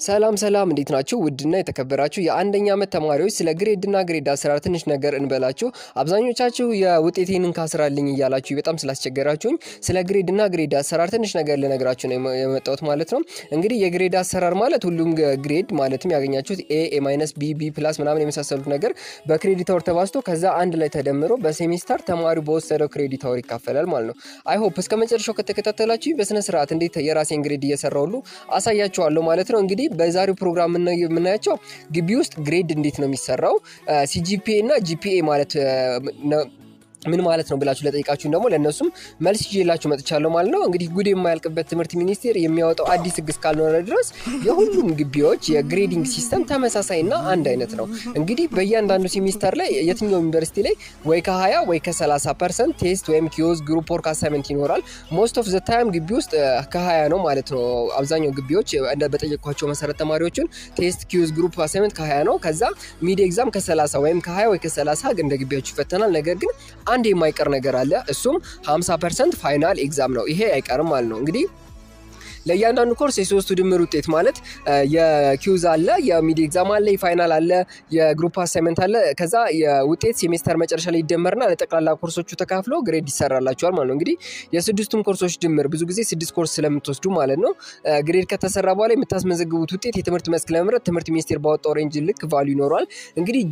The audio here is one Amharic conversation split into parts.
ሰላም ሰላም እንዴት ናችሁ? ውድና የተከበራችሁ የአንደኛ ዓመት ተማሪዎች ስለ ግሬድና ግሬድ አሰራር ትንሽ ነገር እንበላችሁ። አብዛኞቻችሁ የውጤቴን ካስራልኝ እያላችሁ በጣም ስላስቸገራችሁኝ ስለ ግሬድና ግሬድ አሰራር ትንሽ ነገር ልነግራችሁ ነው የመጣሁት ማለት ነው። እንግዲህ የግሬድ አሰራር ማለት ሁሉም ግሬድ ማለትም ያገኛችሁት ኤ ማይነስ ቢ ፕላስ ምናምን የመሳሰሉት ነገር በክሬዲት አወር ተባዝቶ ከዛ አንድ ላይ ተደምሮ በሴሚስተር ተማሪው በወሰደው ክሬዲት አወር ይካፈላል ማለት ነው። አይ ሆፕ እስከመጨረሻው ከተከታተላችሁ በስነ ስርዓት እንዴት የራሴን ግሬድ እየሰራሁ ሁሉ አሳያችኋለሁ ማለት ነው። እንግዲህ በዛሬው ፕሮግራም የምናያቸው ግቢ ውስጥ ግሬድ እንዴት ነው የሚሰራው ሲጂፒኤ እና ጂፒኤ ማለት ምን ማለት ነው ብላችሁ ለጠይቃችሁ ደግሞ ለነሱም መልስ ይዤላችሁ መጥቻለሁ ማለት ነው። እንግዲህ ጉድ የማያልቅበት ትምህርት ሚኒስቴር የሚያወጣው አዲስ ህግ እስካልኖረ ድረስ የሁሉም ግቢዎች የግሬዲንግ ሲስተም ተመሳሳይና አንድ አይነት ነው። እንግዲህ በእያንዳንዱ ሴሚስተር ላይ የትኛው ዩኒቨርሲቲ ላይ ወይ ከ20 ወይ ከ30% ቴስት ወይም ኪዩዝ ግሩፕ ወርክ አሳይመንት ይኖራል። ሞስት ኦፍ ዘ ታይም ግቢ ውስጥ ከ20 ነው ማለት ነው። አብዛኛው ግቢዎች እንደ በጠየቅኳቸው መሰረት ተማሪዎችን ቴስት ኪዩዝ ግሩፕ አሳይመንት ከ20 ነው። ከዛ ሚድ ኤግዛም ከ30 ወይም ከ20 ወይ ከ30 እንደ ግቢያችሁ ይፈተናል። ነገር ግን አንድ የማይቀር ነገር አለ። እሱም 50% ፋይናል ኤግዛም ነው። ይሄ አይቀርም ማለት ነው። እንግዲህ ለእያንዳንዱ ኮርስ የሶስቱ ድምር ውጤት ማለት የኪዩዝ አለ፣ የሚድ ኤግዛም አለ፣ የፋይናል አለ፣ የግሩፕ አሳይመንት አለ። ከዛ የውጤት ሴሜስተር መጨረሻ ላይ ይደመርና ለጠቅላላ ኮርሶቹ ተካፍሎ ግሬድ ይሰራላችኋል ማለት ነው። እንግዲህ የስድስቱም ኮርሶች ድምር ብዙ ጊዜ 6 ኮርስ ስለምትወስዱ ማለት ነው ግሬድ ከተሰራ በኋላ የምታስመዘግቡት ውጤት የትምህርት መስክ ለመምረጥ ትምህርት ሚኒስቴር ባወጣው ሬንጅ ልክ ቫልዩ ይኖረዋል። እንግዲህ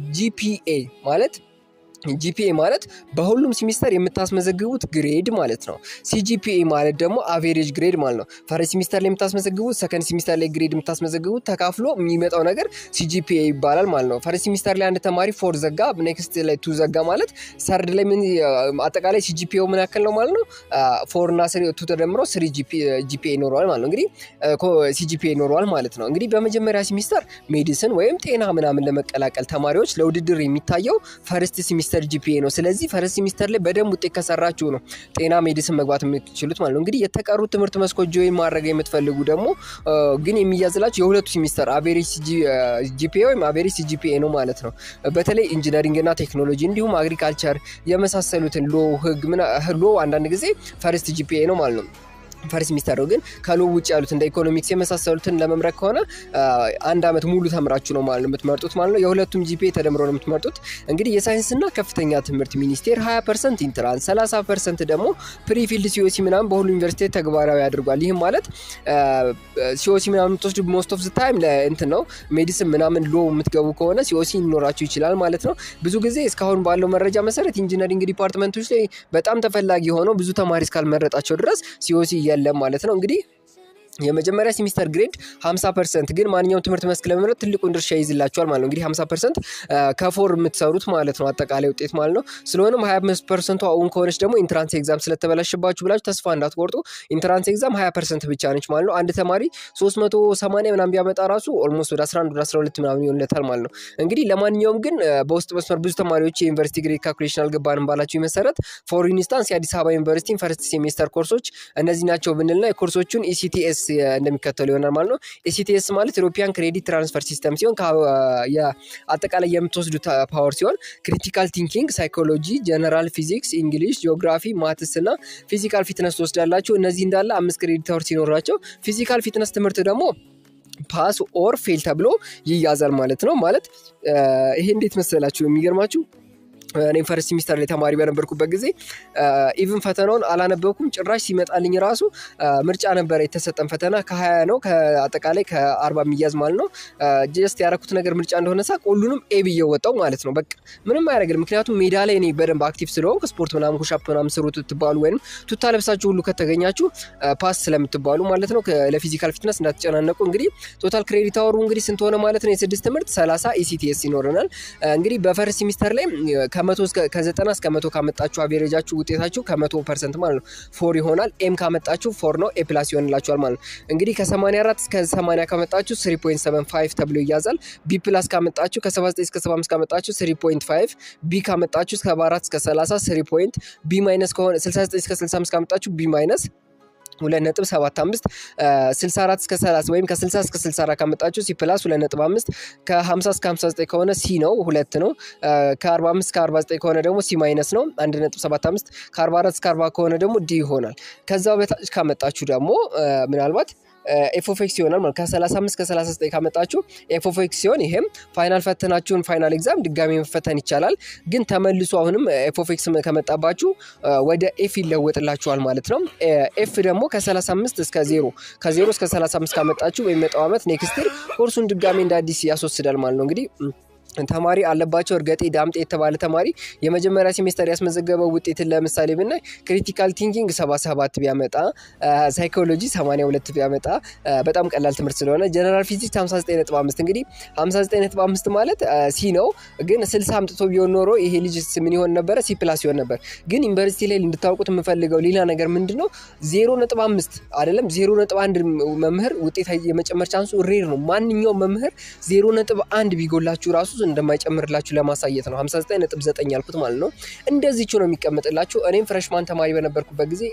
ጂፒኤ ማለት በሁሉም ሴሚስተር የምታስመዘግቡት ግሬድ ማለት ነው። ሲጂፒኤ ማለት ደግሞ አቬሬጅ ግሬድ ማለት ነው። ፈርስት ሴሚስተር ላይ የምታስመዘግቡት፣ ሰከንድ ሴሚስተር ላይ ግሬድ የምታስመዘግቡት ተካፍሎ የሚመጣው ነገር ሲጂፒኤ ይባላል ማለት ነው። ፈርስት ሴሚስተር ላይ አንድ ተማሪ 4 ዘጋ፣ ኔክስት ላይ 2 ዘጋ ማለት ሰርድ ላይ ምን አጠቃላይ ሲጂፒኤው ምን ያክል ነው ማለት ነው? 4 እና 2 ተደምሮ 3 ጂፒኤ ይኖረዋል ማለት ነው። እንግዲህ ሲጂፒኤ ይኖረዋል ማለት ነው። እንግዲህ በመጀመሪያ ሴሚስተር ሜዲሲን ወይም ጤና ምናምን ለመቀላቀል ተማሪዎች ለውድድር የሚታየው ፈርስት ሴሚስተር ጂፒኤ ነው። ስለዚህ ፈርስት ሴሚስተር ላይ በደንብ ውጤት ከሰራችሁ ነው ጤና ሜዲሲን መግባት የምትችሉት ማለት ነው። እንግዲህ የተቀሩት ትምህርት መስኮች ጆይን ማድረግ የምትፈልጉ ደግሞ ግን የሚያዝላችሁ የሁለቱ ሴሚስተር አቬሬጅ ጂፒኤ ወይም አቬሬጅ ሲጂፒኤ ነው ማለት ነው። በተለይ ኢንጂነሪንግ እና ቴክኖሎጂ እንዲሁም አግሪካልቸር የመሳሰሉትን ሎ አንዳንድ ጊዜ ፈርስት ጂፒኤ ነው ማለት ነው። ፈርስት ሴሚስተር ነው። ግን ከሎ ውጭ ያሉት እንደ ኢኮኖሚክስ የመሳሰሉትን ለመምረጥ ከሆነ አንድ አመት ሙሉ ተምራችሁ ነው ማለት ነው የምትመርጡት ማለት ነው። የሁለቱም ጂፒኤ ተደምሮ ነው የምትመርጡት። እንግዲህ የሳይንስና ከፍተኛ ትምህርት ሚኒስቴር 20% ኢንትራንስ 30% ደግሞ ፕሪፊልድ ሲኦሲ ምናምን በሁሉ ዩኒቨርሲቲ ተግባራዊ አድርጓል። ይህም ማለት ሲኦሲ ምናምን የምትወስዱ ሞስት ኦፍ ዘ ታይም ለእንትን ነው ሜዲሲን ምናምን ሎ የምትገቡ ከሆነ ሲኦሲ ሊኖራችሁ ይችላል ማለት ነው። ብዙ ጊዜ እስካሁን ባለው መረጃ መሰረት ኢንጂነሪንግ ዲፓርትመንቶች ላይ በጣም ተፈላጊ ሆነው ብዙ ተማሪ እስካልመረጣቸው ድረስ ሲኦሲ የለም ማለት ነው። እንግዲህ የመጀመሪያ ሴሚስተር ግሬድ 50% ግን ማንኛውም ትምህርት መስክ ለመምረጥ ትልቁን ድርሻ ይይዝላችኋል ማለት ነው። እንግዲህ 50% ከፎር የምትሰሩት ማለት ነው አጠቃላይ ውጤት ማለት ነው። ስለሆነም 25% አሁን ከሆነች ደግሞ ኢንትራንስ ኤግዛም ስለተበላሽባችሁ ብላችሁ ተስፋ እንዳትቆርጡ። ኢንትራንስ ኤግዛም 20% ብቻ ነች ማለት ነው። አንድ ተማሪ 380 ምናምን ቢያመጣ ራሱ ኦልሞስት ወደ 11 ወደ 12 ምናምን ይሆንለታል ማለት ነው። እንግዲህ ለማንኛውም ግን በውስጥ መስመር ብዙ ተማሪዎች የዩኒቨርሲቲ ግሬድ ካልኩሌሽን አልገባንም ባላችሁ መሰረት ፎር ኢንስታንስ የአዲስ አበባ ዩኒቨርሲቲ ፈርስት ሴሚስተር ኮርሶች እነዚህ ናቸው ብንልና የኮርሶቹን ኢሲቲኤስ እንደሚከተሉ ይሆናል ማለት ነው። ኢሲቲኤስ ማለት ኢሮፒያን ክሬዲት ትራንስፈር ሲስተም ሲሆን አጠቃላይ የምትወስዱት ፓወር ሲሆን ክሪቲካል ቲንኪንግ፣ ሳይኮሎጂ፣ ጀነራል ፊዚክስ፣ እንግሊሽ፣ ጂኦግራፊ፣ ማትስ እና ፊዚካል ፊትነስ ትወስዳላችሁ። እነዚህ እንዳለ 5 ክሬዲት አወር ሲኖራቸው ፊዚካል ፊትነስ ትምህርት ደግሞ ፓስ ኦር ፌል ተብሎ ይያዛል ማለት ነው። ማለት ይሄ እንዴት መሰላችሁ የሚገርማችሁ እኔ ፈርስት ሴሚስተር ላይ ተማሪ በነበርኩበት ጊዜ ኢቭን ፈተናውን አላነበብኩም ጭራሽ ሲመጣልኝ ራሱ ምርጫ ነበር የተሰጠን ፈተና ከ20 ነው ከአጠቃላይ ከ40 የሚያዝ ማለት ነው። ጀስት ያረኩት ነገር ምርጫ እንደሆነ ሳቅ ሁሉንም ኤ ብዬ ወጣው ማለት ነው። በቃ ምንም አያደርግም። ምክንያቱም ሜዳ ላይ እኔ በደንብ አክቲቭ ስለሆንኩ ስፖርት ምናምን ኩሻፕ ምናምን ስሩ ትባሉ ወይም ቱታ ለብሳችሁ ሁሉ ከተገኛችሁ ፓስ ስለምትባሉ ማለት ነው። ለፊዚካል ፊትነስ እንዳትጨናነቁ። እንግዲህ ቶታል ክሬዲት አወሩ እንግዲህ ስንት ሆነ ማለት ነው? የስድስት ትምህርት 30 ኢሲቲኤስ ይኖረናል። እንግዲህ በፈርስት ሴሚስተር ላይ ከ90 እስከ 100 ካመጣችሁ አቬሬጃችሁ ውጤታችሁ ከ100% ማለት ነው 4 ይሆናል። ኤም ካመጣችሁ 4 ነው፣ ኤ ፕላስ ይሆንላችኋል ማለት ነው። እንግዲህ ከ84 እስከ 80 ካመጣችሁ 3.75 ተብሎ ይያዛል። ቢ ፕላስ ካመጣችሁ ከ79 እስከ 75 ካመጣችሁ 3.5፣ ቢ ካመጣችሁ ከ74 እስከ 30 3 ቢ ማይነስ ከሆነ 69 እስከ 65 ካመጣችሁ ቢ ማይነስ 2.75 64 እስከ 30 ወይም ከ60 እስከ 64 ካመጣችሁ ሲ ፕላስ 2.5 ከ50 እስከ 59 ከሆነ ሲ ነው 2 ነው ከ45 እስከ 49 ከሆነ ደግሞ ሲ ማይነስ ነው 1.75 ከ44 እስከ 40 ከሆነ ደግሞ ዲ ይሆናል። ከዛው በታች ካመጣችሁ ደግሞ ምናልባት ኤፍ ኦፍ ኤክስ ይሆናል ማለት ከ35 እስከ 39 ካመጣችሁ ኤፍ ኦፍ ኤክስ ሲሆን ይሄም ፋይናል ፈተናችሁን ፋይናል ኤግዛም ድጋሚ መፈተን ይቻላል ግን ተመልሶ አሁንም ኤፍ ኦፍ ኤክስ ከመጣባችሁ ወደ ኤፍ ይለወጥላችኋል ማለት ነው ኤፍ ደግሞ ከ35 እስከ 0 ከ0 እስከ 35 ካመጣችሁ በሚመጣው አመት ኔክስት ይር ኮርሱን ድጋሚ እንደ አዲስ ያስወስዳል ማለት ነው እንግዲህ ተማሪ አለባቸው እርገጤ ዳምጤ የተባለ ተማሪ የመጀመሪያ ሴሜስተር ያስመዘገበው ውጤትን ለምሳሌ ብናይ ክሪቲካል ቲንኪንግ 77 ቢያመጣ ሳይኮሎጂ 82 ቢያመጣ በጣም ቀላል ትምህርት ስለሆነ ጀነራል ፊዚክስ 59.5 እንግዲህ 59.5 ማለት ሲ ነው ግን 60 አምጥቶ ቢሆን ኖሮ ይሄ ልጅ ምን ይሆን ነበር ሲ ፕላስ ይሆን ነበር ግን ዩኒቨርሲቲ ላይ እንድታውቁት የምፈልገው ሌላ ነገር ምንድነው 0.5 አይደለም 0.1 መምህር ውጤት የመጨመር ቻንሱ ሬር ነው ማንኛውም መምህር 0.1 ቢጎላችሁ ራሱ እንደማይጨምርላችሁ ለማሳየት ነው 59.9 ያልኩት ማለት ነው እንደዚህቹ ነው የሚቀመጥላችሁ እኔም ፍሬሽማን ተማሪ በነበርኩበት ጊዜ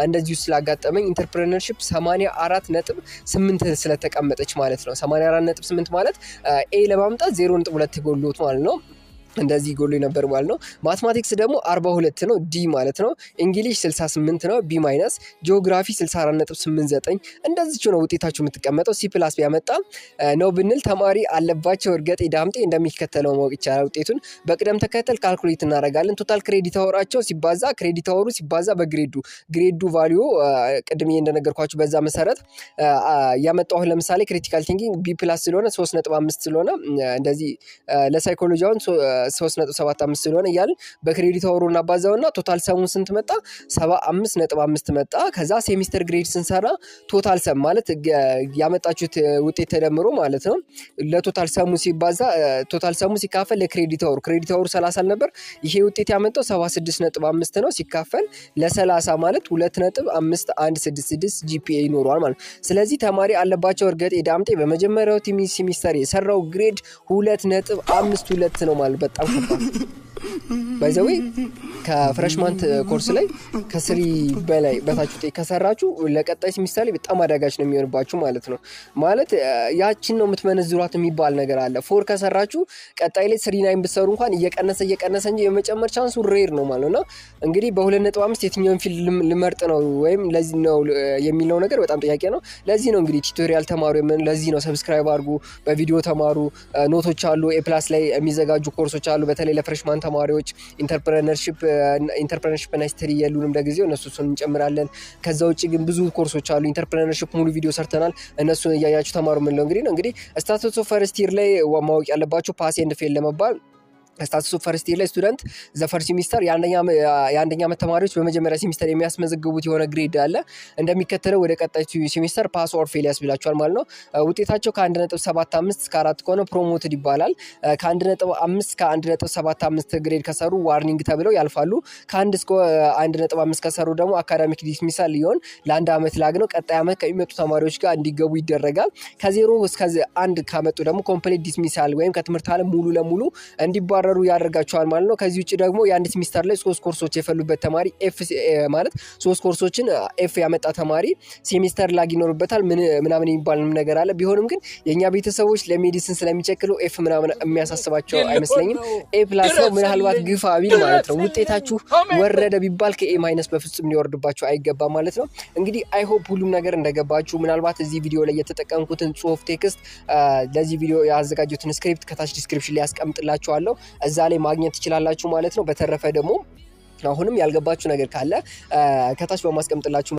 እንደዚሁ ስላጋጠመኝ ኢንተርፕረነርሺፕ 84.8 ስለተቀመጠች ማለት ነው 84.8 ማለት ኤ ለማምጣት 0.2 ጎሎት ማለት ነው እንደዚህ ጎሎ ነበር ማለት ነው ማትማቲክስ ደግሞ 42 ነው ዲ ማለት ነው እንግሊሽ 68 ነው ቢ ማይነስ ጂኦግራፊ 64.89 እንደዚህ ነው ውጤታችሁ የምትቀመጠው ሲ ፕላስ ቢያመጣ ነው ብንል ተማሪ አለባቸው እርገጤ ዳምጤ እንደሚከተለው ማወቅ ይቻላል ውጤቱን በቅደም ተከተል ካልኩሌት እናደርጋለን ቶታል ክሬዲት አወራቸው ሲባዛ ክሬዲት አወሩ ሲባዛ በግሬዱ ቫልዩ ቅድም እንደነገርኳችሁ በዛ መሰረት ያመጣው ለምሳሌ ክሪቲካል ቲንኪንግ ቢ ፕላስ ስለሆነ 3.5 ስለሆነ እንደዚህ ለሳይኮሎጂውን 3.75 ስለሆነ ይያል በክሬዲት አወሩና ባዛውና ቶታል ሰሙን ስንት መጣ 75.5 መጣ ከዛ ሴሚስተር ግሬድ ስንሰራ ቶታል ሰም ማለት ያመጣችሁት ውጤት ተደምሮ ማለት ነው ለቶታል ሰሙ ሲባዛ ቶታል ሰሙ ሲካፈል ለክሬዲት አወሩ 30 ነበር ይሄ ውጤት ያመጣው 76.5 ነው ሲካፈል ለ30 ማለት 2.516 ጂፒኤ ይኖራል ማለት ስለዚህ ተማሪ አለባቸው እርገጤ ዳምጤ በመጀመሪያው ሴሚስተር የሰራው ግሬድ 2.52 ነው ማለት በጣም ከባድ by the way ከፍሬሽማን ኮርስ ላይ ከ3 በላይ በታች ውጤት ከሰራችሁ ለቀጣይ ሴሚስተር በጣም አዳጋች ነው የሚሆንባችሁ ማለት ነው ማለት ያቺን ነው የምትመነዝሯት የሚባል ነገር አለ 4 ከሰራችሁ ቀጣይ ላይ 39 ብትሰሩ እንኳን እየቀነሰ እንጂ የመጨመር ቻንሱ ሬር ነው ማለት ነው እንግዲህ በ2.5 የትኛውን ፊልድ ልመርጥ ነው ወይም ለዚህ ነው የሚለው ነገር በጣም ጥያቄ ነው ለዚህ ነው እንግዲህ ቱቶሪያል ተማሩ ለዚህ ነው ሰብስክራይብ አድርጉ በቪዲዮ ተማሩ ኖቶች አሉ ኤ ፕላስ ላይ የሚዘጋጁ ኮርሶች አሉ በተለይ ለፍሬሽማን ተማሪዎች ኢንተርፕረነርሺፕ እና ሂስትሪ ያሉንም ለጊዜው እነሱን እንጨምራለን ከዛ ውጪ ግን ብዙ ኮርሶች አሉ ኢንተርፕረነርሺፕ ሙሉ ቪዲዮ ሰርተናል እነሱን ያያያችሁ ተማሩ ምን ነው እንግዲህ ስታተስ ኦፍ ፈርስት ይር ላይ ማወቅ ያለባችሁ ፓስ ኤንድ ፌል ለመባል ስታተስ ኦፍ ፈርስት ይር ላይ ስቱደንት ዘ ፈርስት ሴሚስተር ያንደኛ ዓመት ተማሪዎች በመጀመሪያ ሴሚስተር የሚያስመዘግቡት የሆነ ግሬድ አለ እንደሚከተለው ወደ ቀጣይ ሴሚስተር ፓስ ኦር ፌል ያስብላችኋል ማለት ነው ውጤታቸው ከ1.75 እስከ 4 ከሆነ ፕሮሞትድ ይባላል ከ1.5 እስከ 1.75 ግሬድ ከሰሩ ዋርኒንግ ተብለው ያልፋሉ ከ1 እስከ 1.5 ከሰሩ ደግሞ አካዳሚክ ዲስሚሳል ሊሆን ለአንድ ዓመት ላግ ነው ቀጣይ ዓመት ከሚመጡ ተማሪዎች ጋር እንዲገቡ ይደረጋል ከ0 እስከ 1 ካመጡ ደግሞ ኮምፕሊት ዲስሚሳል ወይም ከትምህርት ዓለም ሙሉ ለሙሉ እንዲባረሩ ያደርጋቸዋል ማለት ነው ከዚህ ውጪ ደግሞ የአንድ ሴሚስተር ላይ 3 ኮርሶች የፈሉበት ተማሪ ኤፍ ማለት 3 ኮርሶችን ኤፍ ያመጣ ተማሪ ሴሚስተር ላግ ይኖርበታል ምናምን የሚባል ነገር አለ ቢሆንም ግን የኛ ቤተሰቦች ለሜዲሲን ስለሚቸክሉ ኤፍ ምናምን የሚያሳስባቸው አይመስለኝም ኤ ፕላስ ነው ምናልባት ግፋ ቢል ማለት ነው ውጤታችሁ ወረደ ቢባል ከኤ ማይነስ በፍጹም ሊወርድባችሁ አይገባ ማለት ነው እንግዲህ አይ ሆፕ ሁሉም ነገር እንደገባችሁ ምናልባት እዚህ ቪዲዮ ላይ የተጠቀምኩትን ጽሁፍ ቴክስት ለዚህ ቪዲዮ ያዘጋጁትን ስክሪፕት ከታች ዲስክሪፕሽን ላይ ያስቀምጥላችኋለሁ እዛ ላይ ማግኘት ትችላላችሁ ማለት ነው በተረፈ ደግሞ አሁንም ያልገባችሁ ነገር ካለ ከታች በማስቀምጥላችሁ